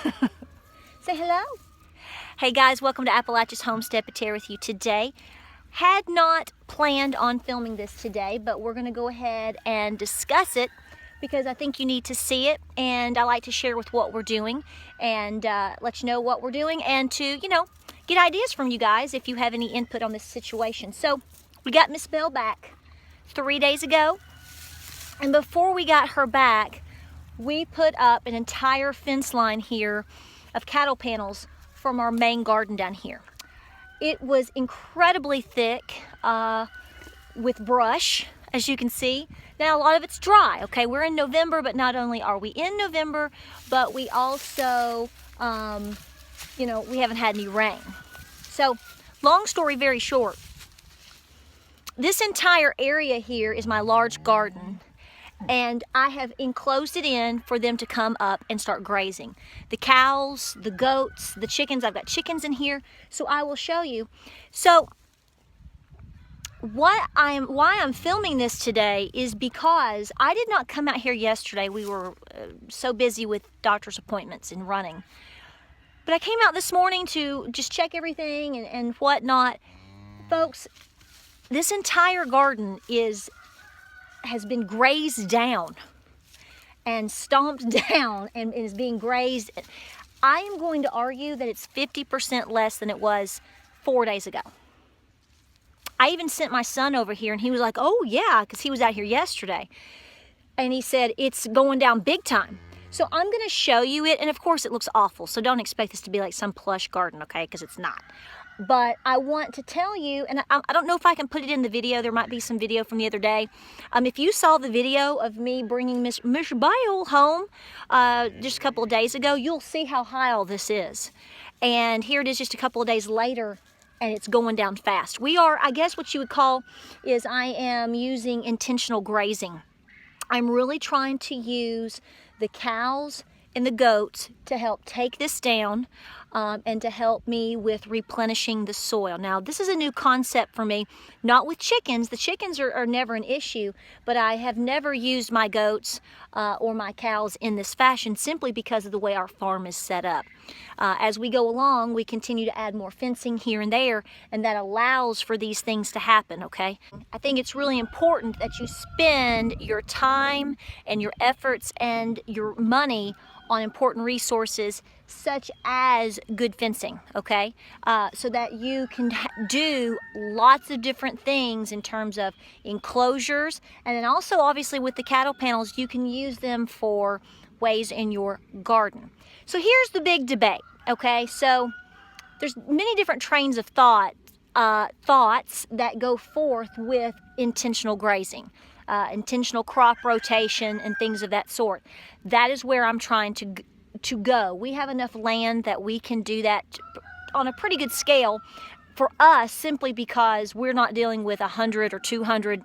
Say hello. Hey guys, welcome to Appalachia's Homestead. Patera with you today. Had not planned on filming this today, but we're going to go ahead and discuss it because I think you need to see it, and I like to share with what we're doing and let you know what we're doing, and to, get ideas from you guys if you have any input on this situation. So we got Miss Bell back 3 days ago, and before we got her back, we put up an entire fence line here of cattle panels from our main garden down here. It was incredibly thick with brush, as you can see. Now a lot of it's dry, okay? We're in November, but not only are we in November, but we also, we haven't had any rain. So long story very short, this entire area here is my large garden, and I have enclosed it in for them to come up and start grazing. The cows, the goats, the chickens, I've got chickens in here, so I will show you. So why I'm filming this today is because I did not come out here yesterday. We were so busy with doctor's appointments and running. But I came out this morning to just check everything and whatnot. Folks, this entire garden has been grazed down and stomped down and is being grazed. I am going to argue that it's 50% less than it was 4 days ago. I even sent my son over here and he was like, oh yeah, because he was out here yesterday. And he said, it's going down big time. So I'm gonna show you it, and of course it looks awful, so don't expect this to be like some plush garden, okay, because it's not. But I want to tell you, and I don't know if I can put it in the video. There might be some video from the other day. If you saw the video of me bringing Miss Bile home just a couple of days ago, you'll see how high all this is. And here it is just a couple of days later, and it's going down fast. We are, I guess what you would call, is I am using intentional grazing. I'm really trying to use the cows and the goats to help take this down and to help me with replenishing the soil. Now, this is a new concept for me, not with chickens. The chickens are never an issue, but I have never used my goats or my cows in this fashion simply because of the way our farm is set up. As we go along, we continue to add more fencing here and there, and that allows for these things to happen, okay? I think it's really important that you spend your time and your efforts and your money on important resources such as good fencing, okay? So that you can do lots of different things in terms of enclosures, and then also obviously with the cattle panels, you can use them for ways in your garden. So here's the big debate, okay? So there's many different trains of thoughts that go forth with intentional grazing. Intentional crop rotation and things of that sort. That is where I'm trying to go. We have enough land that we can do that on a pretty good scale for us, simply because we're not dealing with 100 or 200,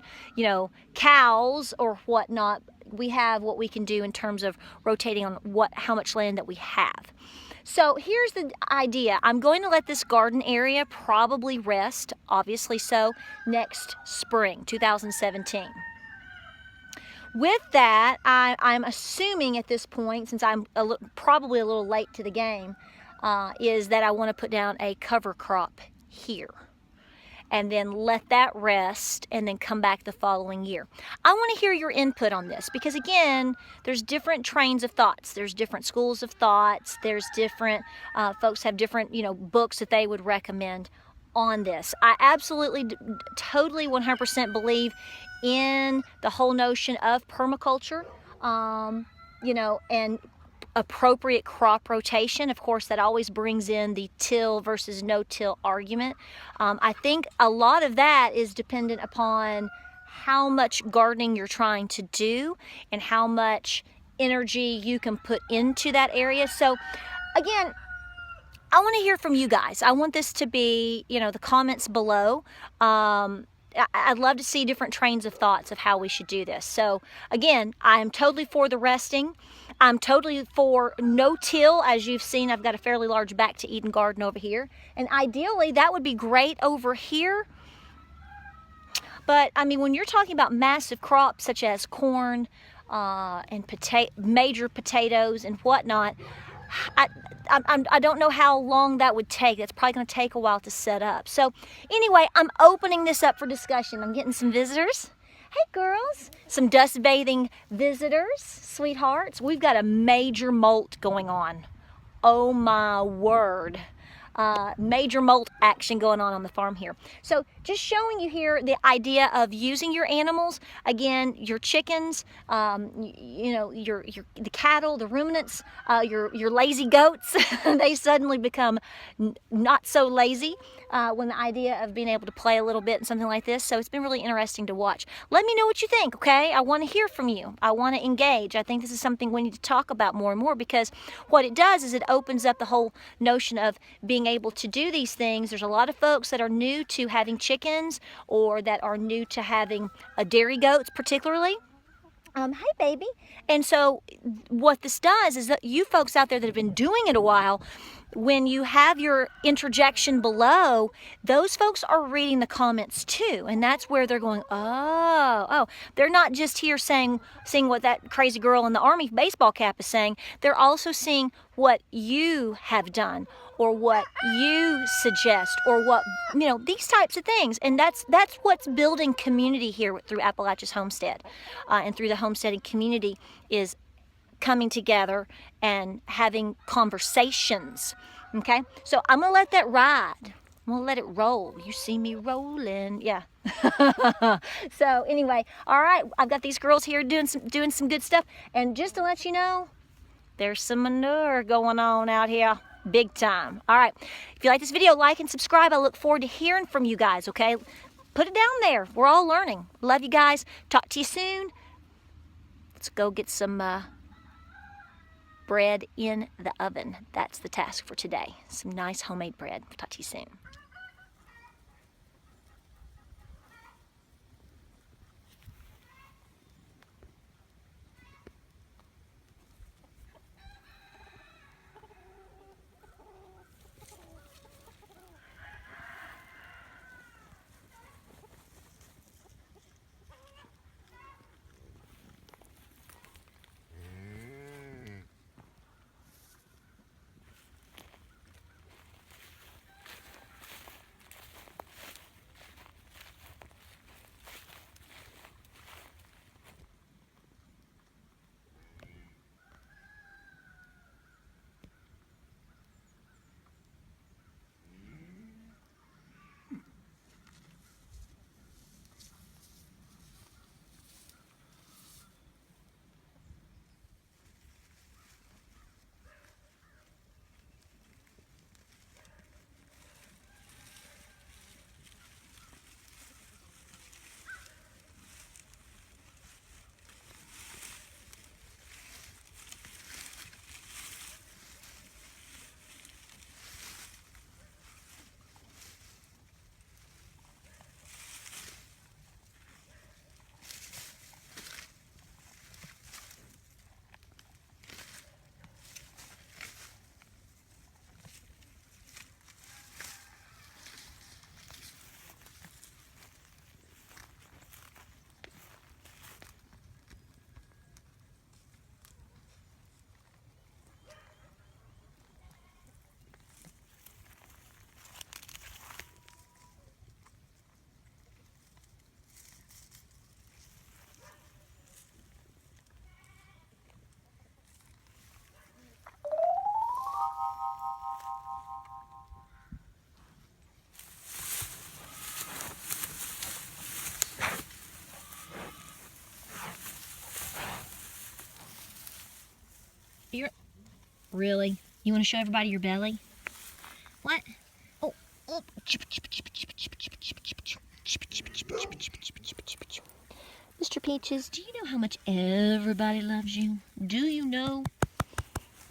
cows or whatnot. We have what we can do in terms of rotating on how much land that we have. So here's the idea. I'm going to let this garden area probably rest, obviously so, next spring, 2017. With that, I'm assuming at this point, since I'm probably a little late to the game, is that I want to put down a cover crop here and then let that rest and then come back the following year. I want to hear your input on this because, again, there's different trains of thoughts. There's different schools of thoughts. There's different, folks have different, books that they would recommend on this. I absolutely, totally 100% believe in the whole notion of permaculture, and appropriate crop rotation. Of course, that always brings in the till versus no-till argument. I think a lot of that is dependent upon how much gardening you're trying to do and how much energy you can put into that area. So again, I want to hear from you guys. I want this to be, the comments below. I'd love to see different trains of thoughts of how we should do this. So again, I'm totally for the resting. I'm totally for no-till. As you've seen, I've got a fairly large back to Eden garden over here. And ideally, that would be great over here. But I mean, when you're talking about massive crops such as corn and major potatoes and whatnot, I don't know how long that would take. That's probably going to take a while to set up. So anyway, I'm opening this up for discussion. I'm getting some visitors. Hey girls, some dust bathing visitors, sweethearts. We've got a major molt going on. Oh my word. Major molt action going on the farm here. So just showing you here the idea of using your animals. Again, your chickens, you know, the cattle, the ruminants, your lazy goats. They suddenly become not so lazy when the idea of being able to play a little bit and something like this. So it's been really interesting to watch. Let me know what you think, okay? I want to hear from you. I want to engage. I think this is something we need to talk about more and more, because what it does is it opens up the whole notion of being able to do these things. There's a lot of folks that are new to having chickens, or that are new to having dairy goats particularly. Hey baby. And so what this does is that you folks out there that have been doing it a while, when you have your interjection below, those folks are reading the comments too, and that's where they're going, oh, they're not just here seeing what that crazy girl in the Army baseball cap is saying. They're also seeing what you have done, or what you suggest, or what, you know, these types of things. And that's what's building community here through Appalachia's Homestead, and through the homesteading community, is coming together and having conversations. Okay, so I'm gonna let that ride. I'm gonna let it roll. You see me rolling, yeah. So anyway, all right, I've got these girls here doing some good stuff. And just to let you know, there's some manure going on out here, big time. All right, if you like this video, like and subscribe. I look forward to hearing from you guys, okay? Put it down there. We're all learning. Love you guys. Talk to you soon. Let's go get some bread in the oven. That's the task for today. Some nice homemade bread. Talk to you soon. Really? You want to show everybody your belly? What? Oh, oh. Mr. Peaches, do you know how much everybody loves you? Do you know?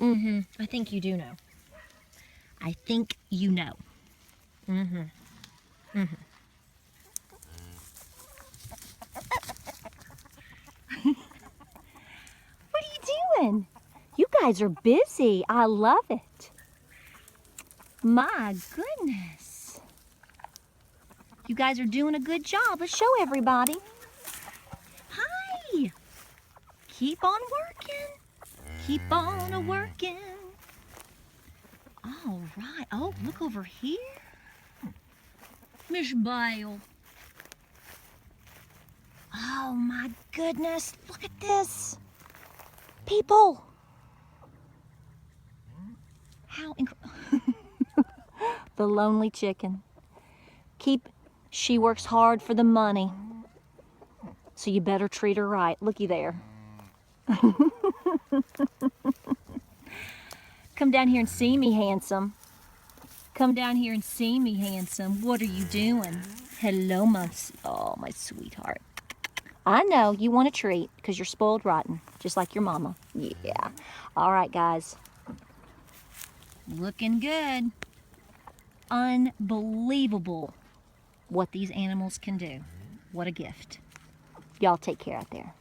Mm-hmm. I think you do know. I think you know. Mm-hmm. Mm-hmm. What are you doing? You guys are busy. I love it. My goodness. You guys are doing a good job. Let's show everybody. Hi. Keep on working. Keep on a working. All right. Oh, look over here. Miss Bale. Oh my goodness, look at this. People. How incredible. The lonely chicken. She works hard for the money. So you better treat her right. Looky there. Come down here and see me, handsome. Come down here and see me, handsome. What are you doing? Hello, my sweetheart. I know you want a treat because you're spoiled rotten, just like your mama. Yeah. All right, guys. Looking good. Unbelievable what these animals can do. What a gift. Y'all take care out there.